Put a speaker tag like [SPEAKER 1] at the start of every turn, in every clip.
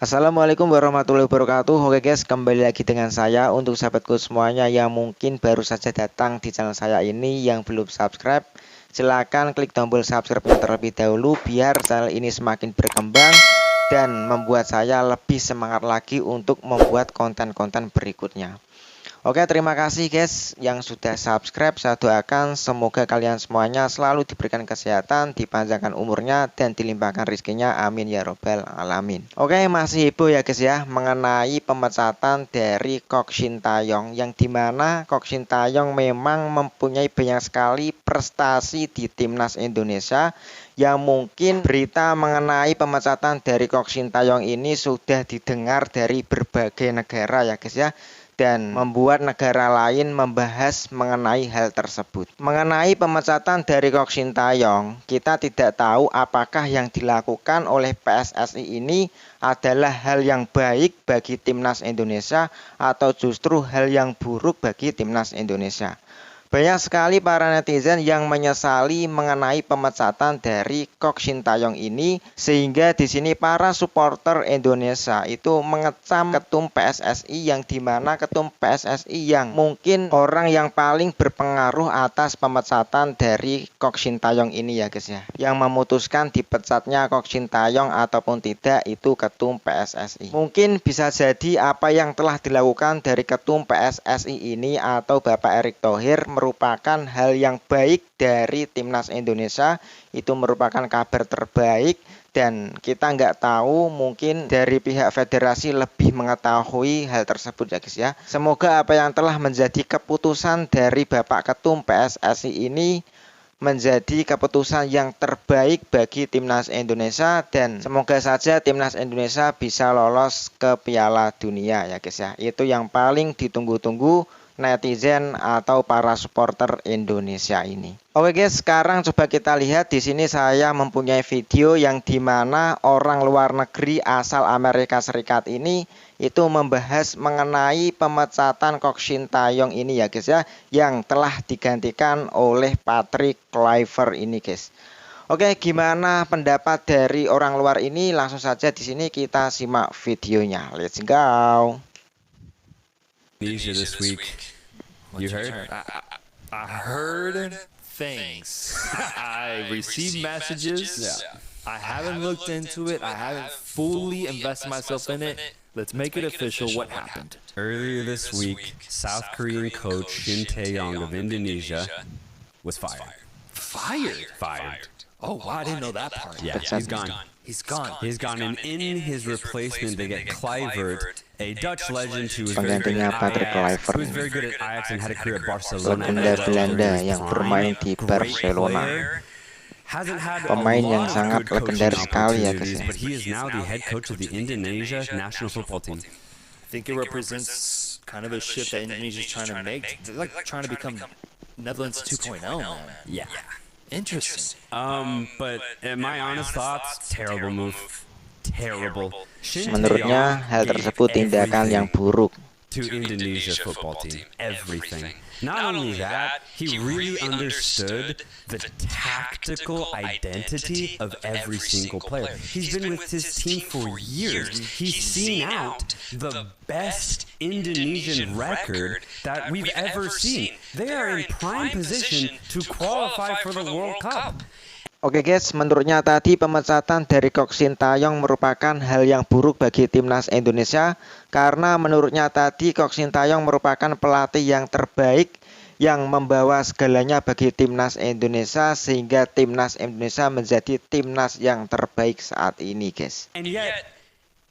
[SPEAKER 1] Assalamualaikum warahmatullahi wabarakatuh. Oke guys, kembali lagi dengan saya. Untuk sahabatku semuanya yang mungkin baru saja datang di channel saya ini, yang belum subscribe, silahkan klik tombol subscribe terlebih dahulu biar channel ini semakin berkembang dan membuat saya lebih semangat lagi untuk membuat konten-konten berikutnya. Oke, terima kasih guys yang sudah subscribe. Saya doakan semoga kalian semuanya selalu diberikan kesehatan, dipanjangkan umurnya, dan dilimpahkan rezekinya. Amin ya robbal alamin. Oke, masih heboh ya guys ya mengenai pemecatan dari Kok Shin Taeyong, yang dimana Kok Shin Taeyong memang mempunyai banyak sekali prestasi di timnas Indonesia. Yang mungkin berita mengenai pemecatan dari Kok Shin Taeyong ini sudah didengar dari berbagai negara ya guys ya, dan membuat negara lain membahas mengenai hal tersebut. Mengenai pemecatan dari Kok Shin Taeyong, kita tidak tahu apakah yang dilakukan oleh PSSI ini adalah hal yang baik bagi timnas Indonesia atau justru hal yang buruk bagi timnas Indonesia. Banyak sekali para netizen yang menyesali mengenai pemecatan dari Kok Shin Taeyong ini, sehingga di sini para supporter Indonesia itu mengecam ketum PSSI, yang dimana ketum PSSI yang mungkin orang yang paling berpengaruh atas pemecatan dari Kok Shin Taeyong ini ya guys ya. Yang memutuskan dipecatnya Kok Shin Taeyong ataupun tidak itu ketum PSSI. Mungkin bisa jadi apa yang telah dilakukan dari ketum PSSI ini atau Bapak Erick Thohir merupakan hal yang baik dari timnas Indonesia. Itu merupakan kabar terbaik, dan kita nggak tahu, mungkin dari pihak federasi lebih mengetahui hal tersebut ya guys ya. Semoga apa yang telah menjadi keputusan dari Bapak Ketum PSSI ini menjadi keputusan yang terbaik bagi timnas Indonesia, dan semoga saja timnas Indonesia bisa lolos ke Piala Dunia ya guys ya. Itu yang paling ditunggu-tunggu netizen atau para supporter Indonesia ini. Oke guys, sekarang coba kita lihat di sini saya mempunyai video yang dimana orang luar negeri asal Amerika Serikat ini itu membahas mengenai pemecatan Kok Shin Taeyong ini ya guys ya, yang telah digantikan oleh Patrick Kluivert ini guys. Oke, gimana pendapat dari orang luar ini? Langsung saja di sini kita simak videonya. Let's go.
[SPEAKER 2] Indonesia this week. You heard?
[SPEAKER 3] I heard things. I received messages.
[SPEAKER 2] Yeah.
[SPEAKER 3] I haven't looked into it. I haven't fully invested myself in it. Let's make it official. What happened?
[SPEAKER 2] Earlier this week, South Korean coach Shin Tae-yong of Indonesia was fired.
[SPEAKER 3] Fired? Oh, wow, I didn't know that part.
[SPEAKER 2] Yeah, he's gone.
[SPEAKER 3] He's gone.
[SPEAKER 2] He's gone, and in his replacement, they get Kluivert, a Dutch legend who was very good
[SPEAKER 1] Penggantinya
[SPEAKER 2] at
[SPEAKER 1] Patrick
[SPEAKER 2] Ajax,
[SPEAKER 1] Kluivert.
[SPEAKER 2] who was very good at Ajax and had a career at Barcelona.
[SPEAKER 1] Legenda Belanda yang bermain di Barcelona.
[SPEAKER 2] Hasn't had
[SPEAKER 1] Pemain
[SPEAKER 2] a
[SPEAKER 1] yang
[SPEAKER 2] lot of
[SPEAKER 1] sangat
[SPEAKER 2] good coaching
[SPEAKER 1] legendaris sekali ya guys
[SPEAKER 2] opportunities,
[SPEAKER 1] ya.
[SPEAKER 2] but he is now the head coach of the Indonesia national football team.
[SPEAKER 3] I think it represents kind of a shift that Indonesia's trying to make. They're like trying to become Netherlands 2.0, man.
[SPEAKER 2] Yeah.
[SPEAKER 3] Interesting.
[SPEAKER 2] But in my honest thoughts, terrible move. Terrible. Shin
[SPEAKER 1] Menurutnya
[SPEAKER 2] Tae-yong
[SPEAKER 1] hal
[SPEAKER 2] gave
[SPEAKER 1] tersebut tindakan yang
[SPEAKER 2] everything
[SPEAKER 1] buruk.
[SPEAKER 2] to Indonesia's football team. Everything. Not only that, he really understood the tactical identity of every single player. He's been with his team for years. He's seen out the best Indonesian record that we've ever seen. They are in prime position to qualify for the World Cup.
[SPEAKER 1] Oke guys, menurutnya tadi pemecatan dari Kok Shin Taeyong merupakan hal yang buruk bagi timnas Indonesia, karena menurutnya tadi Kok Shin Taeyong merupakan pelatih yang terbaik yang membawa segalanya bagi timnas Indonesia, sehingga timnas Indonesia menjadi timnas yang terbaik saat ini guys.
[SPEAKER 2] And yet,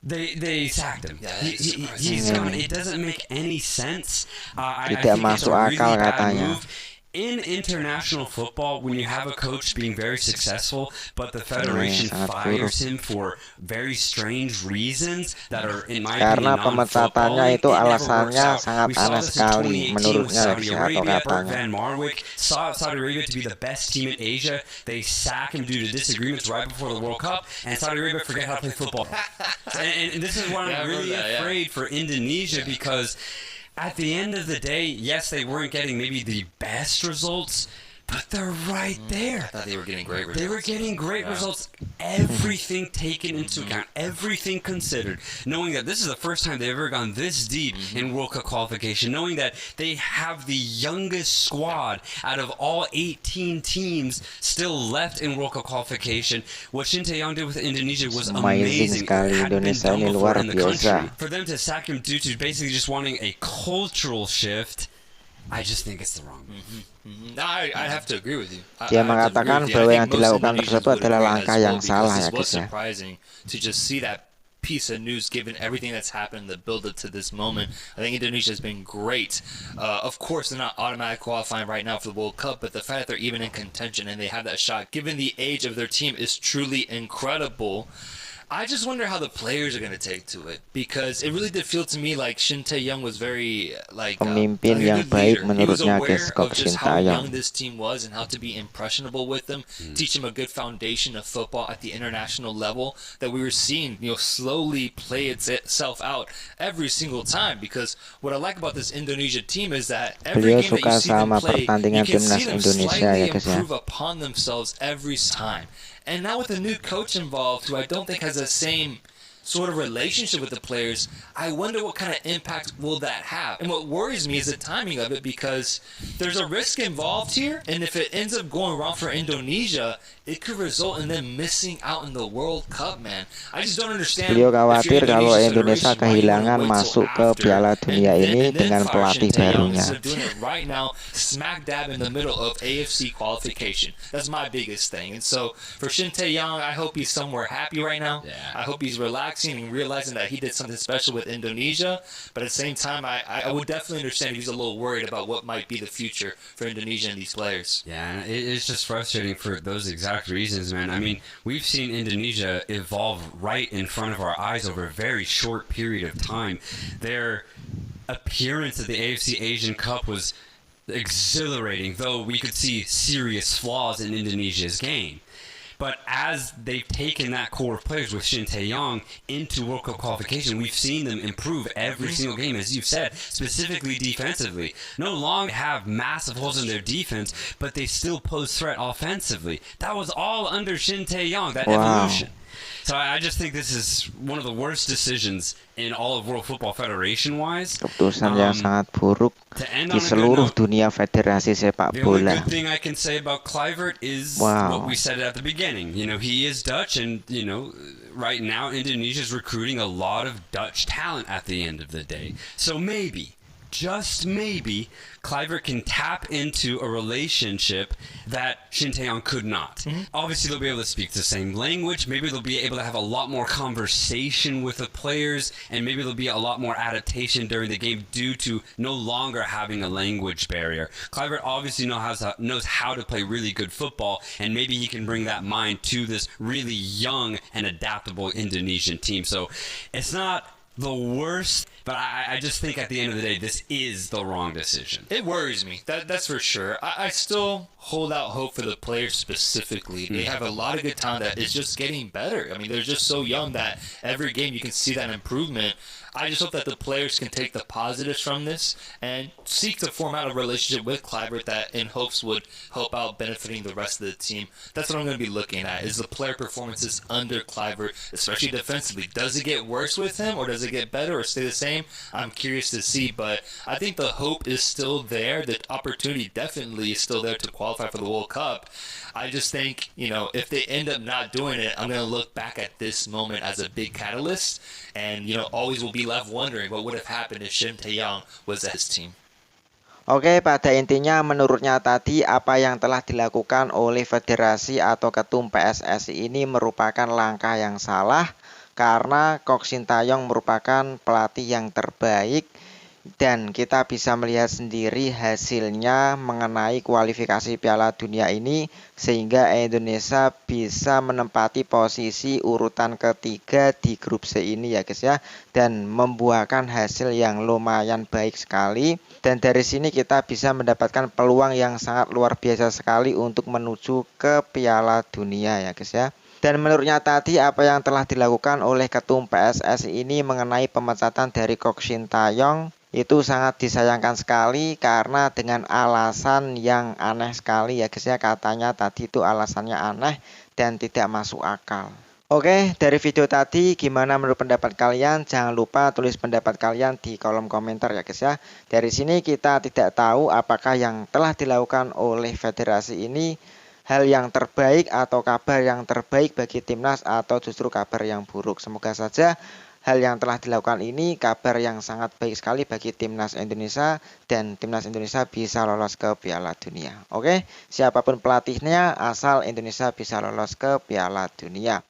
[SPEAKER 2] they sacked him. He's gone. It doesn't make any sense. I
[SPEAKER 1] Tidak
[SPEAKER 2] think it's
[SPEAKER 1] masuk
[SPEAKER 2] a really
[SPEAKER 1] akal
[SPEAKER 2] bad
[SPEAKER 1] katanya.
[SPEAKER 2] move. In international football, when you have a coach being very successful, but the federation
[SPEAKER 1] sangat
[SPEAKER 2] fires him for very strange reasons that are, in my
[SPEAKER 1] Karena
[SPEAKER 2] opinion,
[SPEAKER 1] pemecatannya
[SPEAKER 2] non-football,
[SPEAKER 1] itu
[SPEAKER 2] it never
[SPEAKER 1] alasannya
[SPEAKER 2] works out.
[SPEAKER 1] sangat
[SPEAKER 2] We saw
[SPEAKER 1] aneh
[SPEAKER 2] this in
[SPEAKER 1] sekali
[SPEAKER 2] 2018 with
[SPEAKER 1] menurutnya
[SPEAKER 2] Saudi
[SPEAKER 1] atau
[SPEAKER 2] Arabia. Bert
[SPEAKER 1] katanya.
[SPEAKER 2] Van Marwijk saw Saudi Arabia to be the best team in Asia. They sack him due to disagreements right before the World Cup, and Saudi Arabia forget how to play football. And this is why I'm really afraid for Indonesia, because at the end of the day, yes, they weren't getting maybe the best results, But they're right there.
[SPEAKER 3] I thought they were getting great results.
[SPEAKER 2] They were getting great results. Everything taken into account, everything considered. Knowing that this is the first time they've ever gone this deep in World Cup qualification. Knowing that they have the youngest squad out of all 18 teams still left in World Cup qualification. What Shin Tae-yong did with Indonesia was amazing.
[SPEAKER 1] Sekali,
[SPEAKER 2] It hadn't been
[SPEAKER 1] Indonesia
[SPEAKER 2] done
[SPEAKER 1] ini
[SPEAKER 2] before
[SPEAKER 1] luar
[SPEAKER 2] in the
[SPEAKER 1] biasa.
[SPEAKER 2] country. For them to sack him due to basically just wanting a cultural shift, I just think it's the wrong move.
[SPEAKER 3] No, I'd have to agree with you.
[SPEAKER 1] Dia mengatakan bahwa yang dilakukan tersebut adalah langkah yang salah ya
[SPEAKER 3] It was
[SPEAKER 1] guys ya.
[SPEAKER 3] surprising to just see that piece of news given everything that's happened, the build up to this moment. I think Indonesia has been great. Of course, they're not automatic qualifying right now for the World Cup, but the fact that they're even in contention and they have that shot, given the age of their team, is truly incredible. I just wonder how the players are going to take to it, because it really did feel to me like Shin Tae-yong was very
[SPEAKER 1] Pemimpin yang baik menurutnya guys, Kok Shin
[SPEAKER 3] how
[SPEAKER 1] Tae-yong.
[SPEAKER 3] young this team was and how to be impressionable with them, teach them a good foundation of football at the international level that we were seeing, slowly play itself out every single time. Because what I like about this Indonesia team is that every
[SPEAKER 1] Beliau
[SPEAKER 3] game that
[SPEAKER 1] suka
[SPEAKER 3] you see them
[SPEAKER 1] sama
[SPEAKER 3] play,
[SPEAKER 1] pertandingan
[SPEAKER 3] you can
[SPEAKER 1] timnas
[SPEAKER 3] see them
[SPEAKER 1] Indonesia ya
[SPEAKER 3] slightly
[SPEAKER 1] guys ya.
[SPEAKER 3] improve upon themselves every time. And now with a new coach involved, who I don't think has the same sort of relationship with the players, I wonder what kind of impact will that have. And what worries me is the timing of it, because there's a risk involved here, and if it ends up going wrong for Indonesia, it could result in them missing out in the World Cup, man. I just don't understand.
[SPEAKER 1] Beliau khawatir kalau Indonesia kehilangan masuk ke Piala Dunia ini dengan pelatih barunya.
[SPEAKER 3] Doing it right now, smack dab in the middle of AFC qualification. That's my biggest thing. And so for Shin Tae-yong, I hope he's somewhere happy right now.
[SPEAKER 2] Yeah.
[SPEAKER 3] I hope he's relaxing and realizing that he did something special with Indonesia. But at the same time, I would definitely understand if he's a little worried about what might be the future for Indonesia and these players.
[SPEAKER 2] Yeah, it's just frustrating for those exact reasons, man. I mean, we've seen Indonesia evolve right in front of our eyes over a very short period of time. Their appearance at the AFC Asian Cup was exhilarating, though we could see serious flaws in Indonesia's game. But as they've taken that core of players with Shin Tae-yong into World Cup qualification, we've seen them improve every single game, as you've said, specifically defensively. No longer have massive holes in their defense, but they still pose threat offensively. That was all under Shin Tae-yong, that evolution. So I just think this is one of the worst decisions in all of World Football Federation-wise.
[SPEAKER 1] Keputusan yang sangat buruk
[SPEAKER 2] To end
[SPEAKER 1] di
[SPEAKER 2] on a good
[SPEAKER 1] seluruh
[SPEAKER 2] note,
[SPEAKER 1] dunia federasi sepak
[SPEAKER 2] the only
[SPEAKER 1] bola.
[SPEAKER 2] good thing I can say about Kluivert is
[SPEAKER 1] Wow.
[SPEAKER 2] what we said at the beginning. He is Dutch, and right now Indonesia is recruiting a lot of Dutch talent at the end of the day. So maybe, just maybe, Kluivert can tap into a relationship that Shin Tae-yong could not. Obviously, they'll be able to speak the same language. Maybe they'll be able to have a lot more conversation with the players, and maybe there'll be a lot more adaptation during the game due to no longer having a language barrier. Kluivert obviously knows how to play really good football, and maybe he can bring that mind to this really young and adaptable Indonesian team. So it's not the worst, but I just think at the end of the day, this is the wrong decision.
[SPEAKER 3] It worries me. That's for sure. I still hold out hope for the players specifically. They have a lot of good talent that is just getting better. I mean, they're just so young that every game you can see that improvement. I just hope that the players can take the positives from this and seek to form out a relationship with Kluivert that in hopes would help out benefiting the rest of the team. That's what I'm going to be looking at, is the player performances under Kluivert, especially defensively. Does it get worse with him, or does it get better or stay the same? I'm curious to see, but I think the hope is still there. The opportunity definitely is still there to qualify for the World Cup. I just think, if they end up not doing it, I'm going to look back at this moment as a big catalyst, and, always will be left wondering what would have happened if Shin Tae-yong was at his team.
[SPEAKER 1] Oke, pada intinya menurutnya tadi apa yang telah dilakukan oleh federasi atau ketum PSSI ini merupakan langkah yang salah karena Kok Shin Tae-yong merupakan pelatih yang terbaik dan kita bisa melihat sendiri hasilnya mengenai kualifikasi Piala Dunia ini sehingga Indonesia bisa menempati posisi urutan ketiga di grup C ini ya guys ya, dan membuahkan hasil yang lumayan baik sekali, dan dari sini kita bisa mendapatkan peluang yang sangat luar biasa sekali untuk menuju ke Piala Dunia ya guys ya. Dan menurutnya tadi apa yang telah dilakukan oleh ketum PSSI ini mengenai pemecatan dari Kok Shin Tae-yong Itu sangat disayangkan sekali karena dengan alasan yang aneh sekali ya guys ya. Katanya tadi itu alasannya aneh dan tidak masuk akal. Oke, dari video tadi gimana menurut pendapat kalian? Jangan lupa tulis pendapat kalian di kolom komentar ya guys ya. Dari sini kita tidak tahu apakah yang telah dilakukan oleh federasi ini hal yang terbaik atau kabar yang terbaik bagi timnas atau justru kabar yang buruk. Semoga saja hal yang telah dilakukan ini kabar yang sangat baik sekali bagi timnas Indonesia dan timnas Indonesia bisa lolos ke Piala Dunia. Oke, siapapun pelatihnya asal Indonesia bisa lolos ke Piala Dunia.